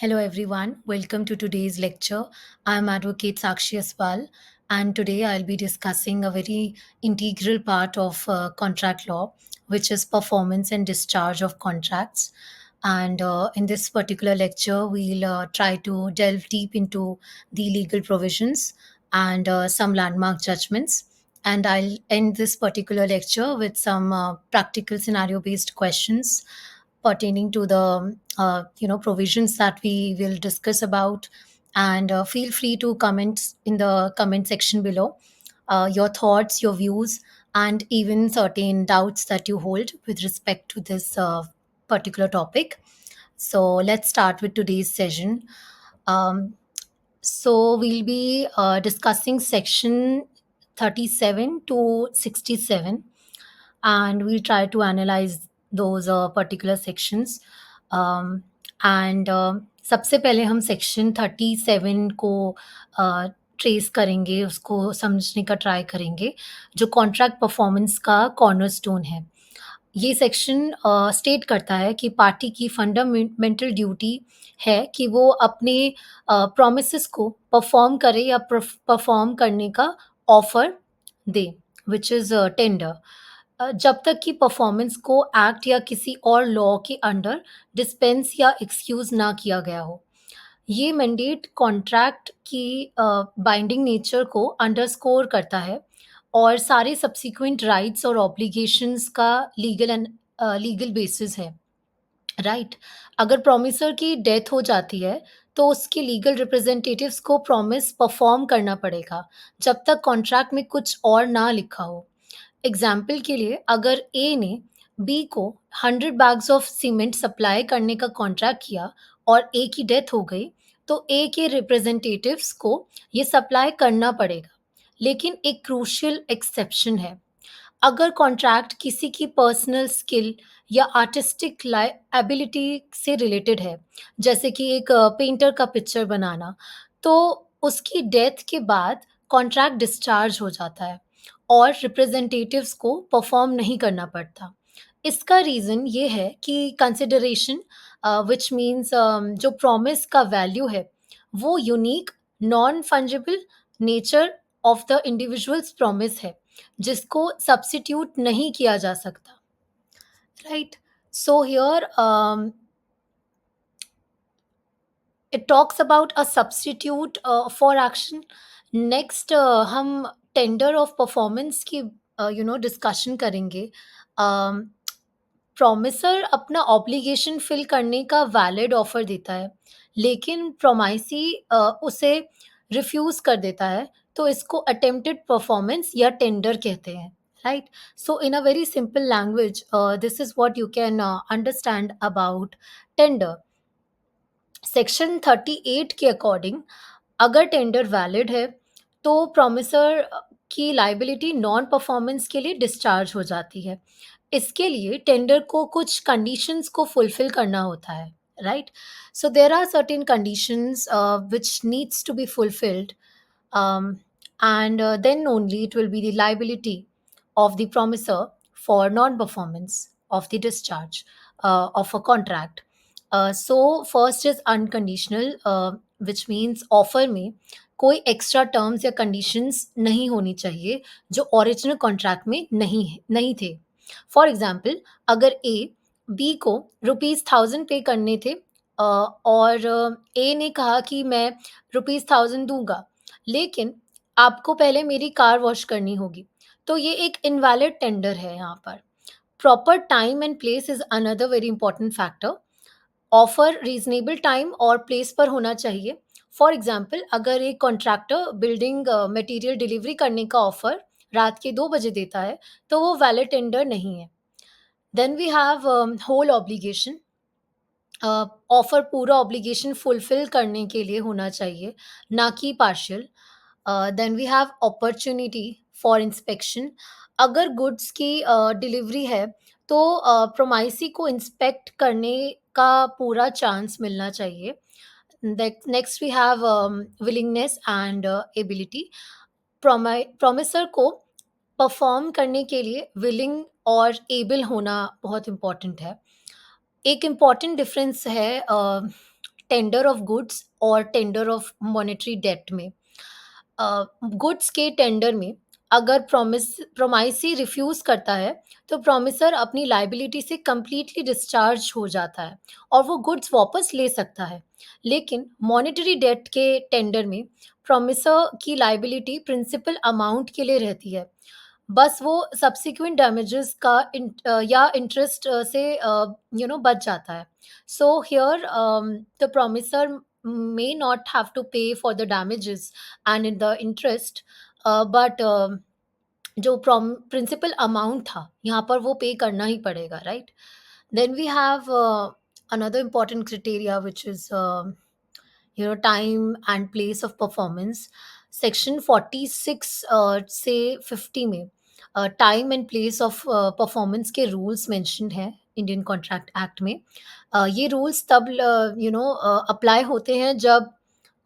Hello, everyone. Welcome to today's lecture. I'm Advocate Sakshi Aswal, and today I'll be discussing a very integral part of contract law, which is performance and discharge of contracts. And in this particular lecture, we'll try to delve deep into the legal provisions and some landmark judgments. And I'll end this particular lecture with some practical scenario based questions pertaining to the provisions that we will discuss about, and feel free to comment in the comment section below your thoughts, your views, and even certain doubts that you hold with respect to this particular topic. So let's start with today's session. Um, so we'll be discussing section 37 to 67, and we'll try to analyze those particular sections. um, and सबसे पहले हम section 37 को trace करेंगे, उसको समझने का try करेंगे, जो कॉन्ट्रैक्ट परफॉर्मेंस का कॉर्नरस्टोन है। ये सेक्शन स्टेट करता है कि पार्टी की फंडामेंटल ड्यूटी है कि वो अपने प्रोमिसेस को परफॉर्म करे या परफॉर्म करने का offer they, which is tender, जब तक कि परफॉर्मेंस को एक्ट या किसी और लॉ के अंडर डिस्पेंस या एक्सक्यूज ना किया गया हो। ये मैंडेट कॉन्ट्रैक्ट की बाइंडिंग नेचर को अंडरस्कोर करता है और सारे सब्सिक्वेंट राइट्स और ऑब्लिगेशंस का लीगल बेसिस है। राइट। अगर प्रोमिसर की डेथ हो जाती है, तो उसके लीगल रिप्रेजेंटेटिव्स को प्रॉमिस परफॉर्म करना पड़ेगा, जब तक कॉन्ट्रैक्ट में कुछ और ना लिखा हो। एग्जाम्पल के लिए, अगर ए ने बी को 100 बैग्स ऑफ सीमेंट सप्लाई करने का कॉन्ट्रैक्ट किया और ए की डेथ हो गई, तो ए के रिप्रेजेंटेटिव्स को ये सप्लाई करना पड़ेगा। लेकिन एक क्रूशियल एक्सेप्शन है। अगर कॉन्ट्रैक्ट किसी की पर्सनल स्किल या आर्टिस्टिक एबिलिटी से रिलेटेड है, जैसे कि एक पेंटर का पिक्चर बनाना, तो उसकी डेथ के बाद कॉन्ट्रैक्ट डिस्चार्ज हो जाता है और रिप्रेजेंटेटिव्स को परफॉर्म नहीं करना पड़ता। इसका रीज़न ये है कि कंसिडरेशन, विच मीन्स जो प्रॉमिस का वैल्यू है, वो unique, non fungible nature of the individuals promise है, जिसको सब्स्टिट्यूट नहीं किया जा सकता। Right. So here it talks about a substitute for action. Next हम टेंडर ऑफ परफॉर्मेंस की डिस्कशन करेंगे। प्रॉमिसर अपना ऑब्लिगेशन फिल करने का वैलिड ऑफर देता है, लेकिन प्रोमाइसी उसे रिफ्यूज कर देता है, तो इसको अटेम्प्टेड परफॉर्मेंस या टेंडर कहते हैं। Right. So in a very simple language, this is what you can understand about tender. Section 38 के अकॉर्डिंग, अगर टेंडर वैलिड है, तो प्रॉमिसर की लाइबिलिटी नॉन परफॉर्मेंस के लिए डिस्चार्ज हो जाती है। इसके लिए टेंडर को कुछ कंडीशंस को फुलफिल करना होता है। Right. So there are certain conditions which needs to be fulfilled, and then only it will be the liability of the promisor for non-performance of the discharge of a contract. So first is unconditional, which means offer में कोई extra terms या conditions नहीं होनी चाहिए जो original contract में नहीं थे। फॉर एग्जाम्पल, अगर ए बी को ₹1000 पे करने थे, और ए ने कहा कि मैं ₹1000 दूंगा, लेकिन आपको पहले मेरी कार वॉश करनी होगी, तो ये एक इनवैलिड टेंडर है यहाँ पर। Proper time and place is another very important factor. Offer reasonable time और प्लेस पर होना चाहिए। फॉर एग्जाम्पल, अगर एक कॉन्ट्रैक्टर बिल्डिंग मटेरियल डिलीवरी करने का ऑफर रात के 2 बजे देता है, तो वो वैलिड टेंडर नहीं है। Then we have whole obligation. Offer पूरा ऑब्लिगेशन फुलफिल करने के लिए होना चाहिए, ना कि partial. Then we have opportunity for inspection. अगर गुड्स की डिलीवरी है, तो प्रोमाइसी को इंस्पेक्ट करने का पूरा चांस मिलना चाहिए। Next we have willingness and ability. Promisor को परफॉर्म करने के लिए विलिंग और एबल होना बहुत इम्पोर्टेंट है। एक इम्पॉर्टेंट डिफरेंस है टेंडर ऑफ गुड्स और टेंडर ऑफ मॉनेटरी डेट में। गुड्स के टेंडर में अगर प्रोमाइसी रिफ्यूज़ करता है, तो प्रोमिसर अपनी लायबिलिटी से कंप्लीटली डिस्चार्ज हो जाता है और वो गुड्स वापस ले सकता है। लेकिन मॉनेटरी डेट के टेंडर में प्रोमिसर की लायबिलिटी प्रिंसिपल अमाउंट के लिए रहती है। बस वो सब्सीक्वेंट डैमेजेस का या इंटरेस्ट से बच जाता है। So here the promisor may not have to pay for the damages and in the interest, but जो प्रिंसिपल अमाउंट था यहाँ पर वो पे करना ही पड़ेगा, right? Then we have another important criteria, which is time and place of performance. Section 46 से 50 में time and place of performance के रूल्स मेंशन्ड हैं इंडियन कॉन्ट्रैक्ट एक्ट में। ये रूल्स तब अप्लाई होते हैं जब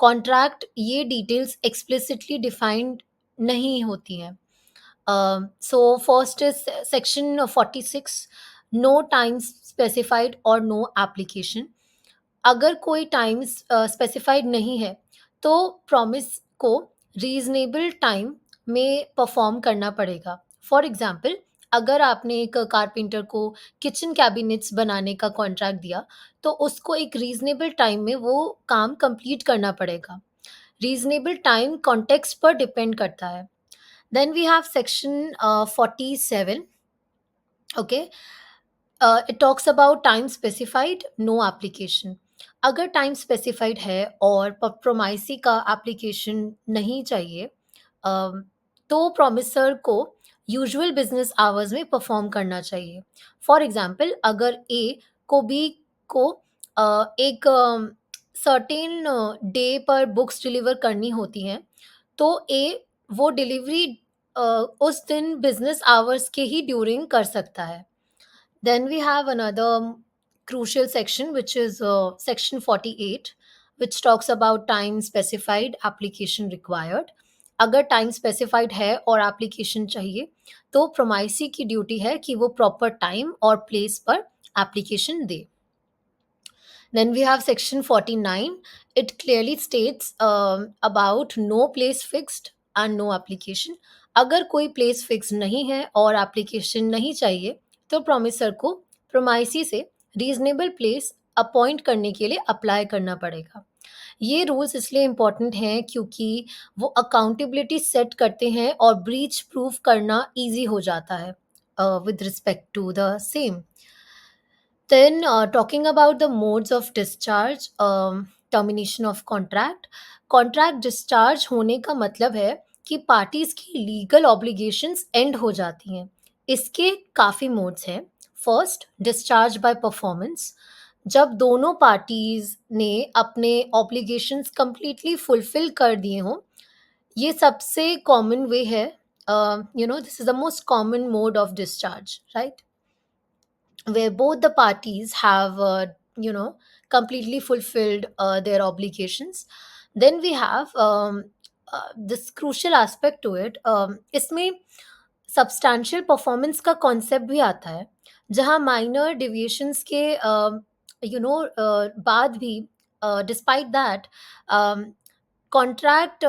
कॉन्ट्रैक्ट ये डिटेल्स एक्सप्लिसिटली डिफाइंड नहीं होती हैं। So first is section 46, no time specified or no application. अगर कोई टाइम स्पेसिफाइड नहीं है, तो प्रॉमिस को रीज़नेबल टाइम में परफॉर्म करना पड़ेगा। फॉर एग्जांपल, अगर आपने एक कारपेंटर को किचन कैबिनेट्स बनाने का कॉन्ट्रैक्ट दिया, तो उसको एक रीज़नेबल टाइम में वो काम कंप्लीट करना पड़ेगा। रीज़नेबल टाइम कॉन्टेक्स्ट पर डिपेंड करता है। Then we have section 47, okay. It talks about time specified, no application. अगर टाइम स्पेसिफाइड है और प्रोमाइसी का एप्लीकेशन नहीं चाहिए, तो प्रोमिसर को यूजुअल बिजनेस आवर्स में परफॉर्म करना चाहिए। फॉर एग्जांपल, अगर ए को बी को एक सर्टेन डे पर बुक्स डिलीवर करनी होती हैं, तो ए वो डिलीवरी उस दिन बिजनेस आवर्स के ही ड्यूरिंग कर सकता है। Then we have another crucial section, which is section 48, which talks about time specified, application required. अगर टाइम स्पेसिफाइड है और एप्लीकेशन चाहिए, तो प्रोमाइसी की ड्यूटी है कि वो प्रॉपर टाइम और प्लेस पर application they. Then we have section 49. It clearly states about no place fixed and no application. अगर कोई प्लेस फिक्स नहीं है और एप्लीकेशन नहीं चाहिए, तो प्रोमिसर को प्रोमाइसी से रीजनेबल प्लेस अपॉइंट करने के लिए अप्लाई करना पड़ेगा। ये रूल्स इसलिए इम्पॉर्टेंट हैं क्योंकि वो अकाउंटेबिलिटी सेट करते हैं और ब्रीच प्रूफ करना ईजी हो जाता है with respect to the same. Then, talking about the modes of discharge, termination of contract. Contract discharge होने का मतलब है कि पार्टीज की लीगल ऑब्लिगेशंस एंड हो जाती हैं। इसके काफ़ी मोड्स हैं। First, discharge by performance. जब दोनों पार्टीज ने अपने ऑब्लिगेशंस कंप्लीटली फुलफिल कर दिए हों, ये सबसे कॉमन वे है। This is the most common mode of discharge, right? where both the parties have completely fulfilled their obligations. Then we have this crucial aspect to it. इसमें substantial performance का concept भी आता है, जहाँ माइनर डिविएशंस के बाद भी despite that contract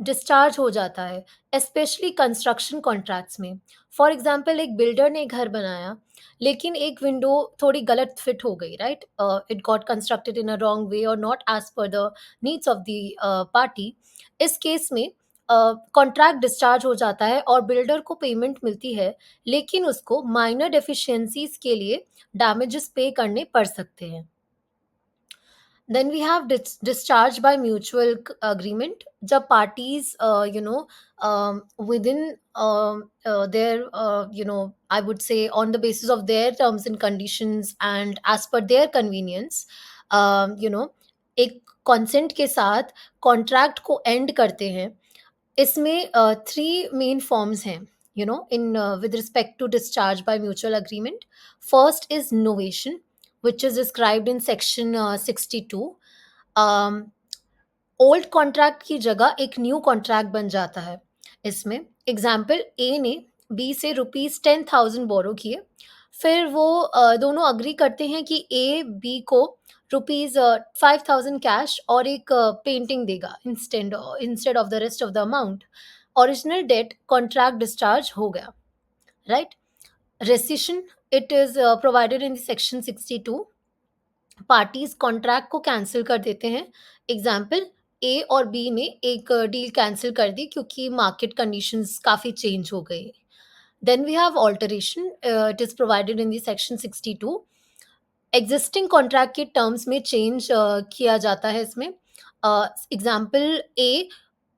discharge हो जाता है, स्पेशली कंस्ट्रक्शन कॉन्ट्रैक्ट्स में। फॉर एग्जांपल, एक बिल्डर ने घर बनाया, लेकिन एक विंडो थोड़ी गलत फिट हो गई, right? It got constructed in a wrong way और not as per the needs of the party. इस केस में कॉन्ट्रैक्ट डिस्चार्ज हो जाता है और बिल्डर को पेमेंट मिलती है, लेकिन उसको माइनर डेफिशिएंसीज के लिए डैमेजेस पे करने पड़ सकते हैं। Then we have discharge by mutual agreement. जब parties, within their, I would say on the basis of their terms and conditions and as per their convenience, एक consent के साथ contract को end करते हैं। इसमें 3 मेन फॉर्म्स हैं, in with respect to discharge by mutual agreement. First is novation, which is described in section 62. Old contract की जगह एक न्यू कॉन्ट्रैक्ट बन जाता है। इसमें एग्जाम्पल, ए ने बी से ₹10,000 बोरो किए। फिर वो दोनों अग्री करते हैं कि ए बी को रुपीज 5,000 कैश और एक पेंटिंग देगा instant instead of the rest of the amount. Original debt contract discharge हो गया, right. Rescission, it is provided in section 62। Parties contract को कैंसिल कर देते हैं। एग्जाम्पल, ए और बी ने एक डील कैंसिल कर दी क्योंकि मार्केट कंडीशंस काफ़ी चेंज हो गई। Then we have alteration, it is provided in the section 62। Existing contract के टर्म्स में चेंज किया जाता है इसमें। एग्जाम्पल, ए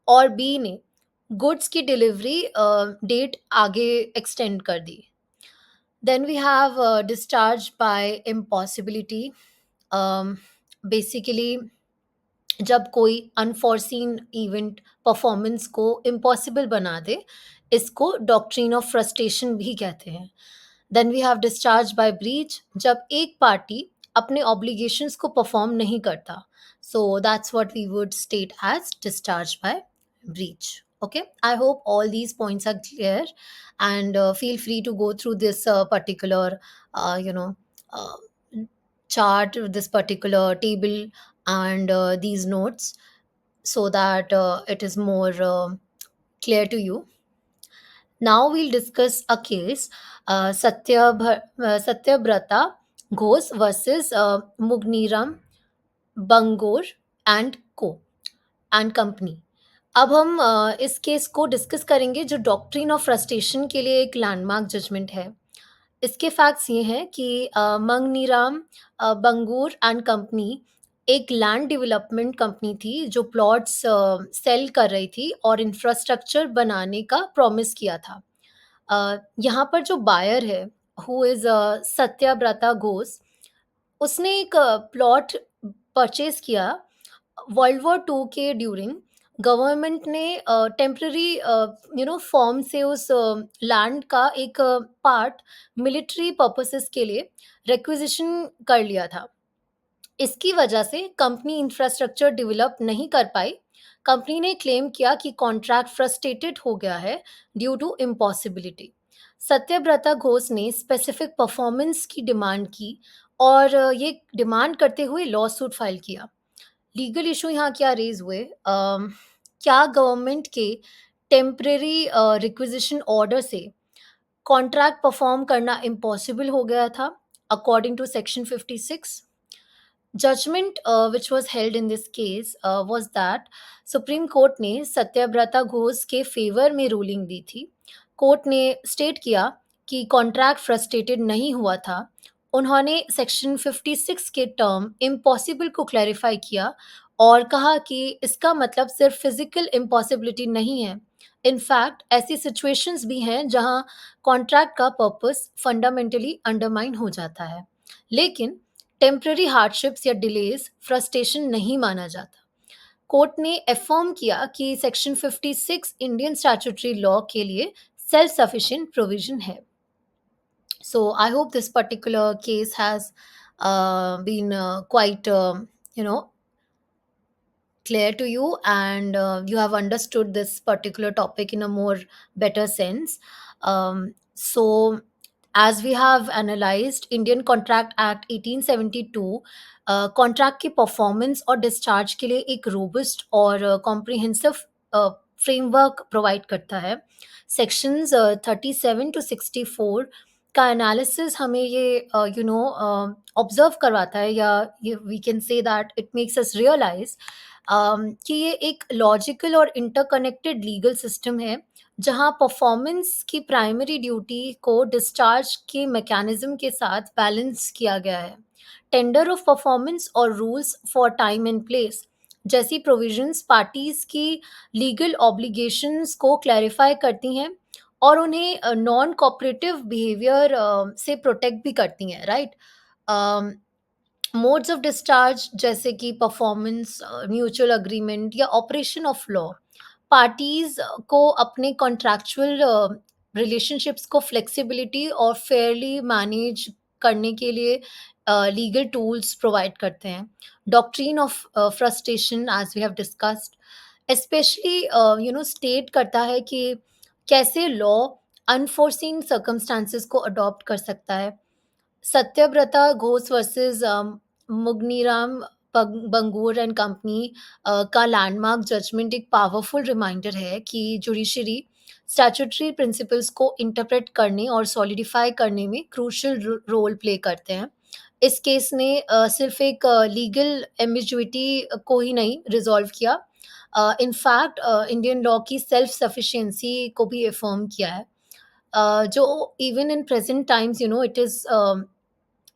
और बी ने गुड्स की डिलीवरी डेट आगे एक्सटेंड कर दी। Then we have discharge by impossibility. Basically जब कोई अनफोर्सीन इवेंट परफॉर्मेंस को इम्पॉसिबल बना दे, इसको डॉक्ट्रिन ऑफ फ्रस्ट्रेशन भी कहते हैं। Then we have discharge by breach, जब एक पार्टी अपने ऑब्लिगेशंस को परफॉर्म नहीं करता, so that's what we would state as discharge by breach. Okay, I hope all these points are clear, and feel free to go through this particular you know uh, chart, this particular table, and these notes, so that it is more clear to you. Now we'll discuss a case, Satyabrata Ghosh versus Mugniram Bangor and Co. And company. अब हम इस case को discuss करेंगे जो doctrine of frustration के लिए एक landmark judgement है। इसके फैक्ट्स ये हैं कि मंगनीराम बंगूर एंड कंपनी एक लैंड डेवलपमेंट कंपनी थी जो प्लॉट्स सेल कर रही थी और इंफ्रास्ट्रक्चर बनाने का प्रॉमिस किया था। यहाँ पर जो बायर है, हु इज़ सत्याव्रता घोष, उसने एक प्लॉट परचेज किया वर्ल्ड वॉर टू के ड्यूरिंग। गवर्नमेंट ने टेम्पररी फॉर्म से उस लैंड का एक पार्ट मिलिट्री पर्पसेस के लिए रिक्विजिशन कर लिया था। इसकी वजह से कंपनी इंफ्रास्ट्रक्चर डेवलप नहीं कर पाई। कंपनी ने क्लेम किया कि कॉन्ट्रैक्ट फ्रस्ट्रेटेड हो गया है ड्यू टू इम्पॉसिबिलिटी। सत्यव्रता घोष ने स्पेसिफिक परफॉर्मेंस की डिमांड की और ये डिमांड करते हुए लॉ सूट फाइल किया। लीगल इशू यहाँ क्या रेज हुए? क्या गवर्नमेंट के टेम्परेरी रिक्विजिशन ऑर्डर से कॉन्ट्रैक्ट परफॉर्म करना इम्पॉसिबल हो गया था according to section 56? Judgment which was held in this case was that supreme court ने सत्याव्रता घोष के फेवर में रूलिंग दी थी। कोर्ट ने स्टेट किया कि कॉन्ट्रैक्ट फ्रस्ट्रेटेड नहीं हुआ था। उन्होंने सेक्शन 56 के टर्म इम्पॉसिबल को क्लैरिफाई किया और कहा कि इसका मतलब सिर्फ फिजिकल इम्पॉसिबिलिटी नहीं है। इनफैक्ट ऐसी सिचुएशंस भी हैं जहां कॉन्ट्रैक्ट का पर्पस फंडामेंटली अंडरमाइन हो जाता है, लेकिन टेम्पररी हार्डशिप्स या डिलेज फ्रस्ट्रेशन नहीं माना जाता। कोर्ट ने एफर्म किया कि सेक्शन 56 इंडियन स्टैट्यूटरी लॉ के लिए सेल्फ सफिशिएंट प्रोविजन है। So I hope this particular case has been quite clear to you, and you have understood this particular topic in a more better sense. So as we have analyzed Indian Contract Act 1872, contract की performance और discharge के लिए एक robust और comprehensive framework provide करता है। Sections 37 to 64 का analysis हमें ये ऑब्जर्व करवाता है, या ये we can say that it makes us realise कि ये एक लॉजिकल और इंटरकनेक्टेड लीगल सिस्टम है जहां परफॉर्मेंस की प्राइमरी ड्यूटी को डिस्चार्ज के मैकेनिज्म के साथ बैलेंस किया गया है। टेंडर ऑफ परफॉर्मेंस और rules for time and place जैसी प्रोविजंस पार्टीज की लीगल ऑब्लिगेशंस को क्लैरिफाई करती हैं और उन्हें नॉन कोऑपरेटिव बिहेवियर से प्रोटेक्ट भी करती हैं, राइट। मोड्स ऑफ डिस्चार्ज जैसे कि परफॉर्मेंस, म्यूचुअल अग्रीमेंट या ऑपरेशन ऑफ लॉ, पार्टीज को अपने कॉन्ट्रैक्चुअल रिलेशनशिप्स को फ्लेक्सिबिलिटी और फेयरली मैनेज करने के लिए लीगल टूल्स प्रोवाइड करते हैं। Doctrine of frustration, as we have discussed, specially state करता है कि कैसे लॉ अनफोर्सीन सर्कमस्टांसेस को अडॉप्ट कर सकता है। Satyabrata Ghosh versus Mugneeram Bangur and company का लैंडमार्क जजमेंट एक पावरफुल रिमाइंडर है कि जुडिशरी स्टैट्यूटरी प्रिंसिपल्स को इंटरप्रेट करने और सॉलिडिफाई करने में क्रूशियल रोल प्ले करते हैं। इस केस ने सिर्फ एक लीगल एम्बिग्युइटी को ही नहीं रिजॉल्व किया, इनफैक्ट इंडियन लॉ की सेल्फ सफिशिएंसी को भी अफर्म किया है, जो even in present times it is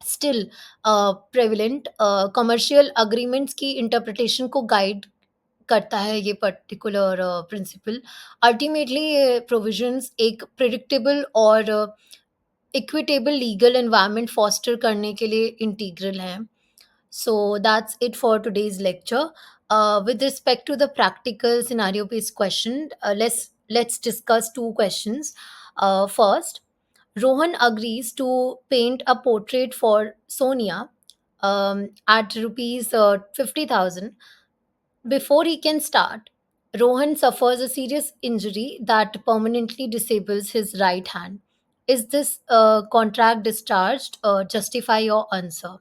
still prevalent. Commercial agreements की इंटरप्रिटेशन को गाइड करता है ये पर्टिकुलर प्रिंसिपल। अल्टीमेटली ये प्रोविजंस एक प्रिडिक्टेबल और इक्विटेबल लीगल एनवायरनमेंट फॉस्टर करने के लिए इंटीग्रल हैं। So that's it for today's lecture. With respect to the practical scenario-based question, let's discuss two questions. First, Rohan agrees to paint a portrait for Sonia at rupees 50,000. Before he can start, Rohan suffers a serious injury that permanently disables his right hand. Is this contract discharged? Justify your answer.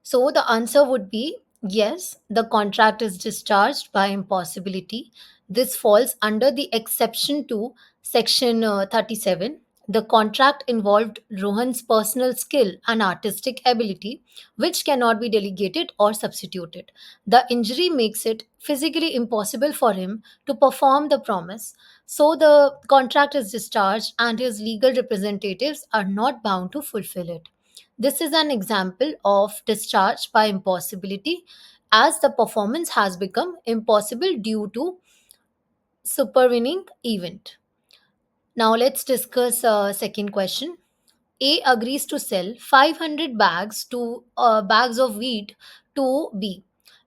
So the answer would be yes, the contract is discharged by impossibility. This falls under the exception to section 37. The contract involved Rohan's personal skill and artistic ability, which cannot be delegated or substituted. The injury makes it physically impossible for him to perform the promise. So the contract is discharged, and his legal representatives are not bound to fulfill it. This is an example of discharge by impossibility, as the performance has become impossible due to supervening event. Now let's discuss second question. A agrees to sell 500 bags of wheat to B.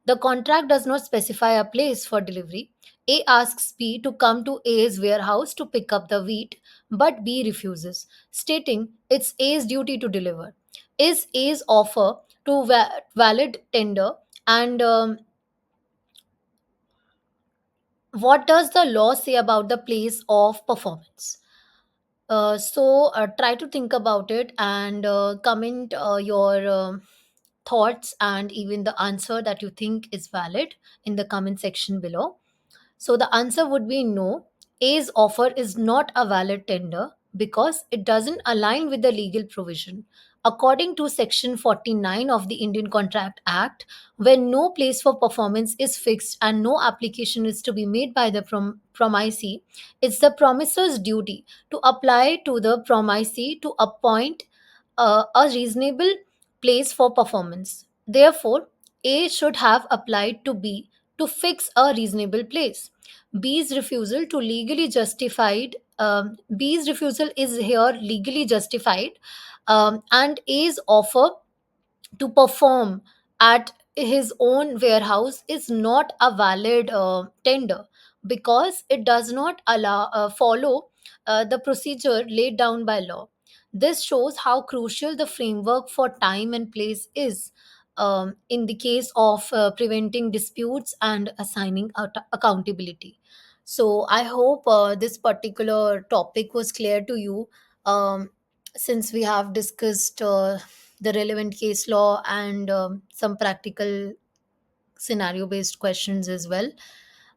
The contract does not specify a place for delivery. A asks B to come to A's warehouse to pick up the wheat, but B refuses, stating it's A's duty to deliver. Is A's offer to valid tender, and what does the law say about the place of performance? Try to think about it and comment your thoughts and even the answer that you think is valid in the comment section below. So the answer would be no. A's offer is not a valid tender because it doesn't align with the legal provision. According to Section 49 of the Indian Contract Act, when no place for performance is fixed and no application is to be made by the promisee, it's the promisor's duty to apply to the promisee to appoint a reasonable place for performance. Therefore, A should have applied to B to fix a reasonable place. B's refusal to legally justified. B's refusal is here legally justified, and A's offer to perform at his own warehouse is not a valid tender because it does not follow the procedure laid down by law. This shows how crucial the framework for time and place is in the case of preventing disputes and assigning accountability. So I hope this particular topic was clear to you. Since we have discussed the relevant case law and some practical scenario based questions as well.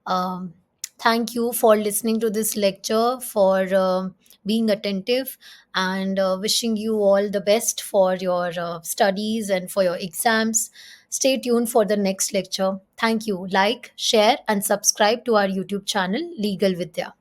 Um, Thank you for listening to this lecture, for being attentive, and wishing you all the best for your studies and for your exams. Stay tuned for the next lecture. Thank you. Like, share, and subscribe to our YouTube channel, Legal Vidya.